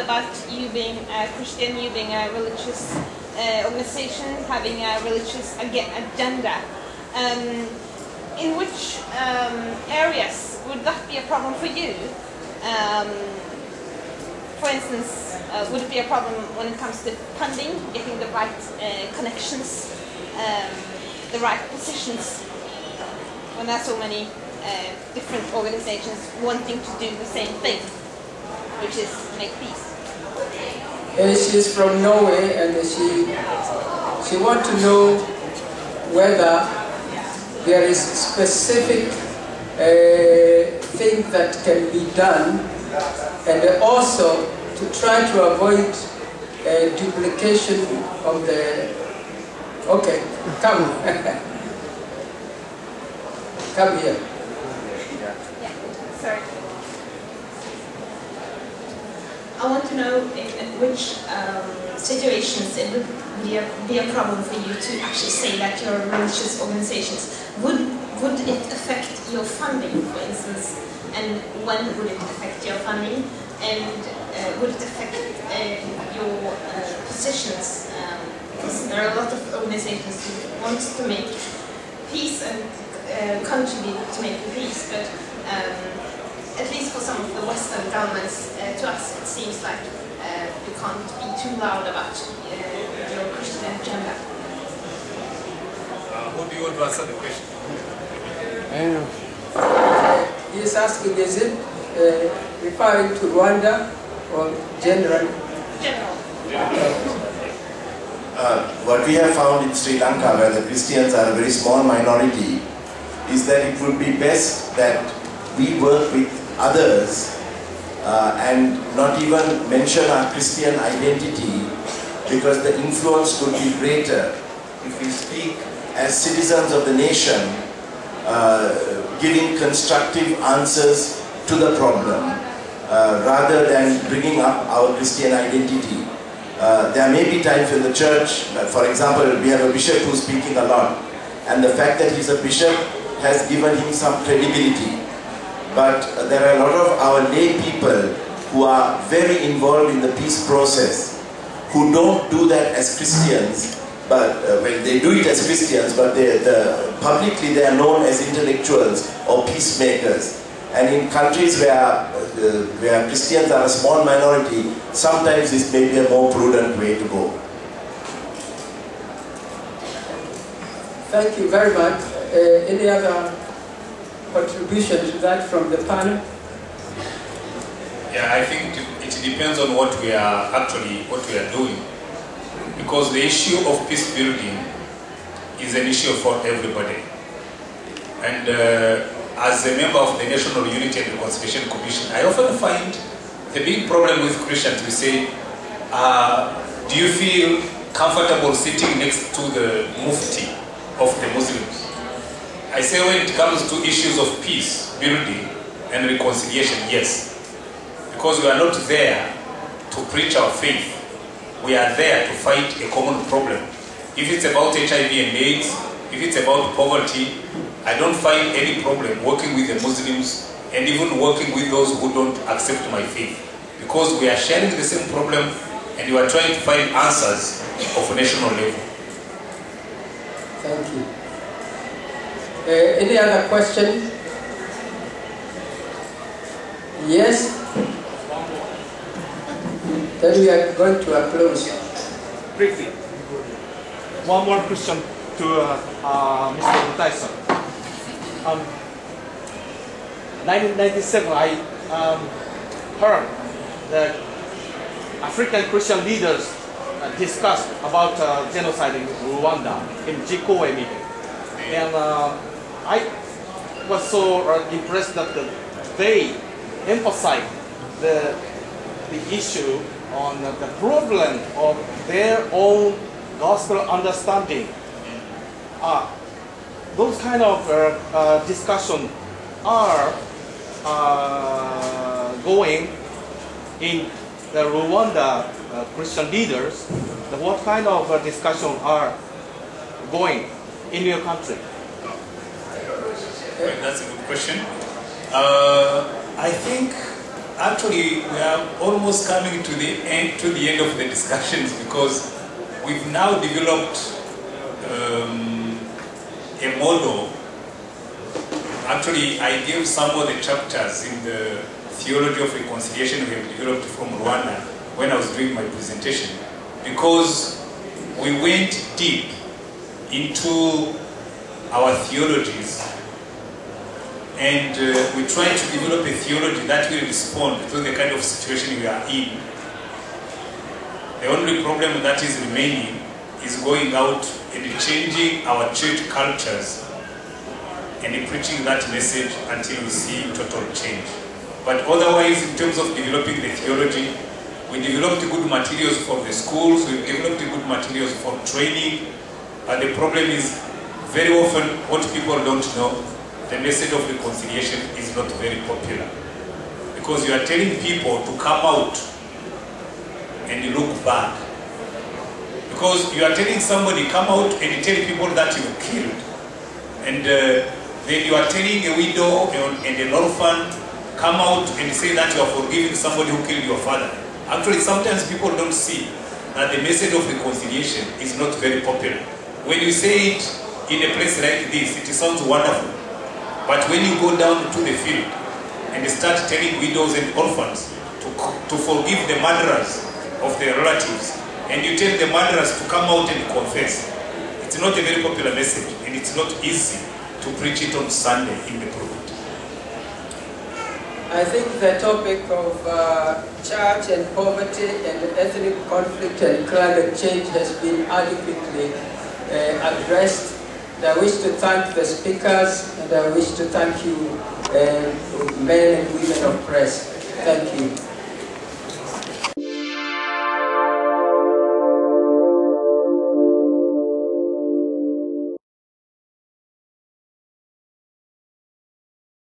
about you being a Christian, you being a religious organization, having a religious agenda. In which areas would that be a problem for you? For instance, would it be a problem when it comes to funding, getting the right connections, the right positions, when there are so many different organizations wanting to do the same thing, which is make peace? She's from Norway, and she wants to know whether there is specific thing that can be done, and also to try to avoid duplication of the... Okay, come. Come here. Yeah, sorry. I want to know in which situations it would be a problem for you to actually say that your religious organizations would it affect your funding, for instance, and when would it affect your funding, and would it affect your positions? Because there are a lot of organizations who want to make peace and contribute to making peace, but at least for some of the Western governments, to us it seems like you can't be too loud about your Christian agenda. Who do you want to answer the question? He's asking, is it referring to Rwanda or general? General. What we have found in Sri Lanka, where the Christians are a very small minority, is that it would be best that we work with others and not even mention our Christian identity, because the influence could be greater if we speak as citizens of the nation, giving constructive answers to the problem, rather than bringing up our Christian identity. There may be times when the church, for example, we have a bishop who's speaking a lot, and the fact that he's a bishop has given him some credibility. But there are a lot of our lay people who are very involved in the peace process, who don't do that as Christians, but well, they do it as Christians, but publicly they are known as intellectuals or peacemakers. And in countries where Christians are a small minority, sometimes this may be a more prudent way to go. Thank you very much. Any other contribution to that from the panel? Yeah, I think it depends on what we are doing, because the issue of peace building is an issue for everybody. And as a member of the National Unity and Reconciliation Commission, I often find the big problem with Christians. We say, do you feel comfortable sitting next to the mufti of the Muslims? I say when it comes to issues of peace building and reconciliation, yes. Because we are not there to preach our faith. We are there to fight a common problem. If it's about HIV and AIDS, if it's about poverty, I don't find any problem working with the Muslims and even working with those who don't accept my faith. Because we are sharing the same problem and we are trying to find answers of a national level. Thank you. Any other question? Yes? Then we are going to applause. Briefly, one more question to Mr. Rutayisire. 1997, I heard that African Christian leaders discussed about genocide in Rwanda in 5.wmv. And I was so impressed that they emphasized the issue on the problem of their own gospel understanding. Those kind of discussion are going in the Rwanda Christian leaders. What kind of discussion are going in your country? That's a good question. I actually, we are almost coming to the end of the discussions, because we've now developed a model. Actually, I gave some of the chapters in the theology of reconciliation we have developed from Rwanda when I was doing my presentation, because we went deep into our theologies, and we tried to develop a theology that will respond to the kind of situation we are in. The only problem that is remaining is going out and changing our church cultures and preaching that message until we see total change. But otherwise, in terms of developing the theology, we developed good materials for the schools, we developed good materials for training, and the problem is very often what people don't know, the message of reconciliation is not very popular. Because you are telling people to come out and look back. Because you are telling somebody, come out and tell people that you killed. And then you are telling a widow and an orphan, come out and say that you are forgiving somebody who killed your father. Actually, sometimes people don't see that the message of reconciliation is not very popular. When you say it in a place like this, it sounds wonderful. But when you go down to the field and start telling widows and orphans to forgive the murderers of their relatives, and you tell the murderers to come out and confess, it's not a very popular message, and it's not easy to preach it on Sunday in the pulpit. I think the topic of church and poverty and ethnic conflict and climate change has been adequately addressed. And I wish to thank the speakers, and I wish to thank you, men and women of press. Thank you.